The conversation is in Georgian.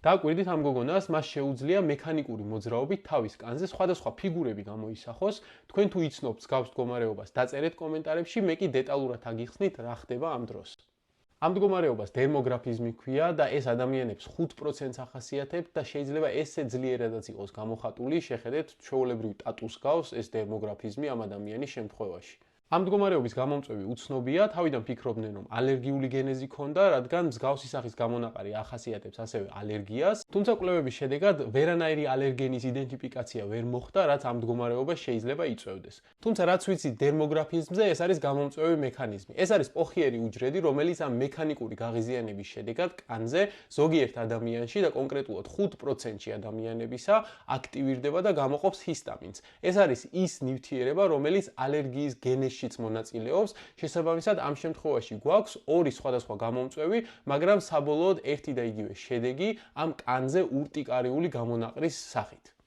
დააკვირდით ამ გოგონას, მას შეუძლია მექანიკური მოძრაობით თავის კანზე სხვადასხვა ფიგურები გამოისახოს. თქვენ თუ იცნობთ მსგავს მდგომარეობას, დაწერეთ კომენტარებში, მე კი დეტალურად აგიხსნით, რა ხდება ამ დროს. ამ მდგომარეობას დერმოგრაფიზმი ჰქვია და ეს ადამიანებს 5%-ს ახასიათებთ და შეიძლება ესე ძლიერადაც იყოს გამოხატული, შეხედეთ ჩვეულებრივ ტატუს გავს ეს დერმოგრაფიზმი ამ ადამიანის შემთხვევაში. ამ მდგომარეობის გამომწვევი უცნობია, თავიდან ფიქრობდნენ, რომ ალერგიული გენეზი ჰქონდა, რადგან მსგავსი სახის გამონაყარი ახასიათებს ასევე ალერგიას, თუმცა კვლევების შედეგად ვერანაირი ალერგენის იდენტიფიკაცია ვერ მოხდა, რაც ამ მდგომარეობას შეიძლება იწვევდეს. თუმცა რაც ვიცით დერმოგრაფიზმზე, ეს არის გამომწვევი მექანიზმი. ეს არის პოხიერი უჯრედი, რომელიც ამ მექანიკური გაღიზიანების შედეგად კანზე ზოგიერთ ადამიანში და კონკრეტულად 5%-ში ადამიანებისა აქტივირდება და გამოყოფს ჰისტამინს. ეს არის ის ნივთიერება, რომელიც ალერგიის გენეში მონაწილეობს, შესაბამისად ამ შემთხვევაში გვაქვს ორი სხვადასხვა გამომწვევი, მაგრამ საბოლოოდ ერთი და იგივე შედეგი ამ კანზე ურტიკარიული გამონაყრის სახით.